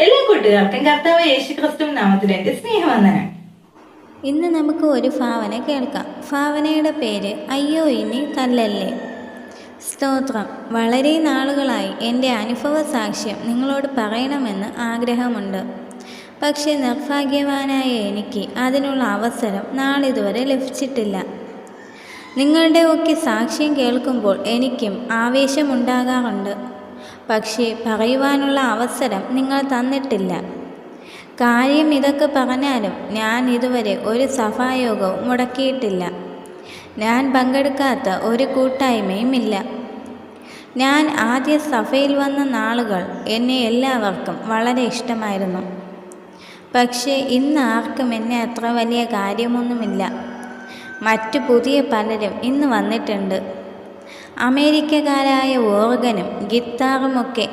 എല്ലാ കൂട്ടുകാർക്കും കർത്താവ് യേശുക്രിസ്തു നാമത്തിൽ എൻ്റെ സ്നേഹവന്ദനം. ഇന്ന് നമുക്ക് ഒരു ഭാവന കേൾക്കാം. ഭാവനയുടെ പേര് അയ്യോ ഇനി തല്ലല്ലേ. സ്തോത്രം. വളരെ നാളുകളായി എൻ്റെ അനുഭവ സാക്ഷ്യം നിങ്ങളോട് പറയണമെന്ന് ആഗ്രഹമുണ്ട്. പക്ഷേ നിർഭാഗ്യവാനായ എനിക്ക് അതിനുള്ള അവസരം നാളിതുവരെ ലഭിച്ചിട്ടില്ല. നിങ്ങളുടെ ഒക്കെ സാക്ഷ്യം കേൾക്കുമ്പോൾ എനിക്കും ആവേശമുണ്ടാകാറുണ്ട്. പക്ഷേ പറയുവാനുള്ള അവസരം നിങ്ങൾ തന്നിട്ടില്ല. കാര്യം ഇതൊക്കെ പറഞ്ഞാലും ഞാൻ ഇതുവരെ ഒരു സഭായോഗവും മുടക്കിയിട്ടില്ല. ഞാൻ പങ്കെടുക്കാത്ത ഒരു കൂട്ടായ്മയുമില്ല. ഞാൻ ആദ്യ സഭയിൽ വന്ന നാളുകൾ എന്നെ എല്ലാവർക്കും വളരെ ഇഷ്ടമായിരുന്നു. പക്ഷേ ഇന്ന് ആർക്കും എന്നെ അത്ര വലിയ കാര്യമൊന്നുമില്ല. മറ്റു പുതിയ പലരും ഇന്ന് വന്നിട്ടുണ്ട്. അമേരിക്കക്കാരായ ഓർഗനും ഗിത്താറുമൊക്കെ.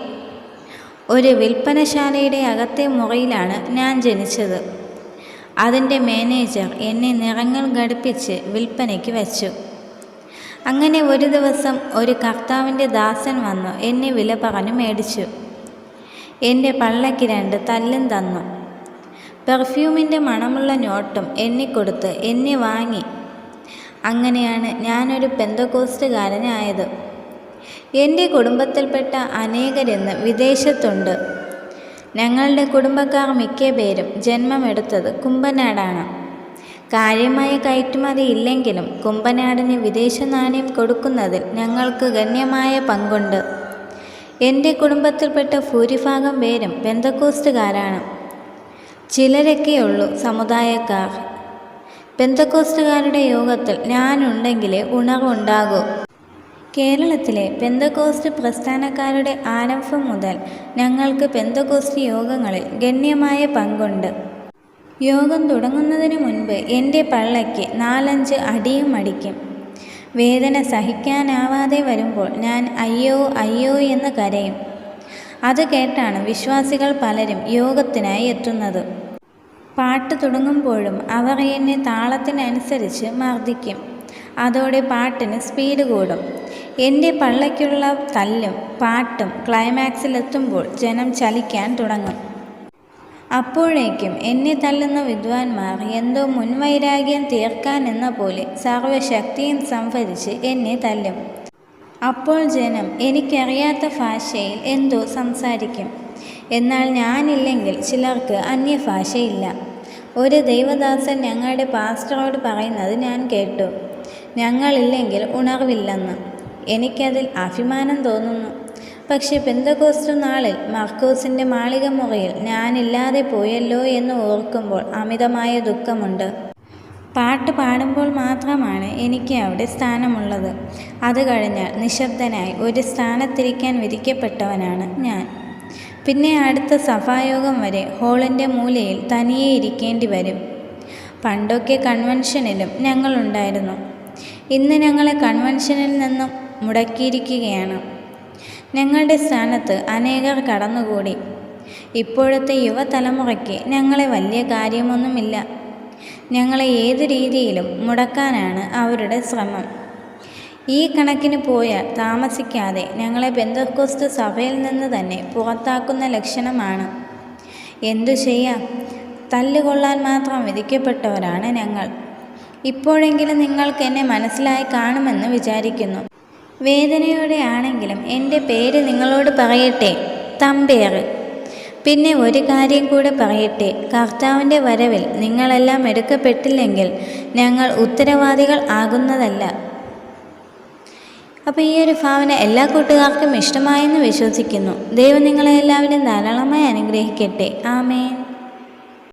ഒരു വിൽപ്പനശാലയുടെ അകത്തെ മുറിയിലാണ് ഞാൻ ജനിച്ചത്. അതിൻ്റെ മാനേജർ എന്നെ നിറങ്ങൾ ഘടിപ്പിച്ച് വിൽപ്പനയ്ക്ക് വെച്ചു. അങ്ങനെ ഒരു ദിവസം ഒരു കർത്താവിൻ്റെ ദാസൻ വന്നു എന്നെ വില പറഞ്ഞു മേടിച്ചു. എൻ്റെ പള്ളയ്ക്ക് 2 തല്ലും തന്നു. പെർഫ്യൂമിൻ്റെ മണമുള്ള നോട്ടും എണ്ണിക്കൊടുത്ത് എന്നെ വാങ്ങി. അങ്ങനെയാണ് ഞാനൊരു പെന്തക്കോസ്റ്റുകാരനായത്. എൻ്റെ കുടുംബത്തിൽപ്പെട്ട അനേകരിന്ന് വിദേശത്തുണ്ട്. ഞങ്ങളുടെ കുടുംബക്കാർ മിക്ക പേരും ജന്മമെടുത്തത് കുമ്പനാടാണ്. കാര്യമായ കയറ്റുമതി ഇല്ലെങ്കിലും കുമ്പനാടിന് വിദേശ നാണയം കൊടുക്കുന്നതിൽ ഞങ്ങൾക്ക് ഗണ്യമായ പങ്കുണ്ട്. എൻ്റെ കുടുംബത്തിൽപ്പെട്ട ഭൂരിഭാഗം പേരും പെന്തക്കോസ്റ്റുകാരാണ്. ചിലരൊക്കെയുള്ളൂ സമുദായക്കാർ. പെന്തക്കോസ്റ്റുകാരുടെ യോഗത്തിൽ ഞാനുണ്ടെങ്കിലേ ഉണർവുണ്ടാകൂ. കേരളത്തിലെ പെന്തക്കോസ്റ്റ് പ്രസ്ഥാനക്കാരുടെ ആരംഭം മുതൽ ഞങ്ങൾക്ക് പെന്തക്കോസ്റ്റ് യോഗങ്ങളിൽ ഗണ്യമായ പങ്കുണ്ട്. യോഗം തുടങ്ങുന്നതിന് മുൻപ് എൻ്റെ പള്ളയ്ക്ക് 4-5 അടിയും അടിക്കും. വേദന സഹിക്കാനാവാതെ വരുമ്പോൾ ഞാൻ അയ്യോ അയ്യോ എന്ന് കരയും. അത് കേട്ടാണ് വിശ്വാസികൾ പലരും യോഗത്തിനായി എത്തുന്നത്. പാട്ട് തുടങ്ങുമ്പോഴും അവർ എന്നെ താളത്തിനനുസരിച്ച് മർദ്ദിക്കും. അതോടെ പാട്ടിന് സ്പീഡ് കൂടും. എൻ്റെ പള്ളയ്ക്കുള്ള തല്ലും പാട്ടും ക്ലൈമാക്സിലെത്തുമ്പോൾ ജനം ചലിക്കാൻ തുടങ്ങും. അപ്പോഴേക്കും എന്നെ തല്ലുന്ന വിദ്വാൻമാർ എന്തോ മുൻവൈരാഗ്യം തീർക്കാൻ എന്ന പോലെ സർവശക്തിയും സംഭരിച്ച് എന്നെ തല്ലും. അപ്പോൾ ജനം എനിക്കറിയാത്ത ഭാഷയിൽ എന്തോ സംസാരിക്കും. എന്നാൽ ഞാനില്ലെങ്കിൽ ചിലർക്ക് അന്യഭാഷയില്ല. ഒരു ദൈവദാസൻ ഞങ്ങളുടെ പാസ്റ്ററോട് പറയുന്നത് ഞാൻ കേട്ടു, ഞങ്ങളില്ലെങ്കിൽ ഉണർവില്ലെന്ന്. എനിക്കതിൽ അഭിമാനം തോന്നുന്നു. പക്ഷെ പെന്തക്കോസ്റ്റ് നാളിൽ മർക്കോസിൻ്റെ മാളിക മുറിയിൽ ഞാനില്ലാതെ പോയല്ലോ എന്ന് ഓർക്കുമ്പോൾ അമിതമായ ദുഃഖമുണ്ട്. പാട്ട് പാടുമ്പോൾ മാത്രമാണ് എനിക്ക് അവിടെ സ്ഥാനമുള്ളത്. അത് കഴിഞ്ഞാൽ നിശബ്ദനായി ഒരു സ്ഥാനത്തിരിക്കാൻ വിധിക്കപ്പെട്ടവനാണ് ഞാൻ. പിന്നെ അടുത്ത സഭായോഗം വരെ ഹാളിൻ്റെ മൂലയിൽ തനിയെ ഇരിക്കേണ്ടി വരും. പണ്ടൊക്കെ കൺവെൻഷനിലും ഞങ്ങളുണ്ടായിരുന്നു. ഇന്ന് ഞങ്ങളെ കൺവെൻഷനിൽ നിന്നും മുടക്കിയിരിക്കുകയാണ്. ഞങ്ങളുടെ സ്ഥാനത്ത് അനേകർ കടന്നുകൂടി. ഇപ്പോഴത്തെ യുവതലമുറയ്ക്ക് ഞങ്ങളെ വലിയ കാര്യമൊന്നുമില്ല. ഞങ്ങളെ ഏതു രീതിയിലും മുടക്കാനാണ് അവരുടെ ശ്രമം. ഈ കണക്കിന് പോയാൽ താമസിക്കാതെ ഞങ്ങളെ പെന്തക്കോസ്ത് സഭയിൽ നിന്ന് തന്നെ പുറത്താക്കുന്ന ലക്ഷണമാണ്. എന്തു ചെയ്യാം? തല്ലുകൊള്ളാൻ മാത്രം വിധിക്കപ്പെട്ടവരാണ് ഞങ്ങൾ. ഇപ്പോഴെങ്കിലും നിങ്ങൾക്ക് എന്നെ മനസ്സിലായി കാണുമെന്ന് വിചാരിക്കുന്നു. വേദനയോടെ ആണെങ്കിലും എൻ്റെ പേര് നിങ്ങളോട് പറയട്ടെ, തമ്പേർ. പിന്നെ ഒരു കാര്യം കൂടെ പറയട്ടെ, കർത്താവിൻ്റെ വരവിൽ നിങ്ങളെല്ലാം എടുക്കപ്പെട്ടില്ലെങ്കിൽ ഞങ്ങൾ ഉത്തരവാദികൾ ആകുന്നതല്ല. അപ്പോൾ ഈ ഒരു ഭാവന എല്ലാ കൂട്ടുകാർക്കും ഇഷ്ടമായെന്ന് വിശ്വസിക്കുന്നു. ദൈവം നിങ്ങളെ എല്ലാവരും ധാരാളമായി അനുഗ്രഹിക്കട്ടെ. ആമേൻ.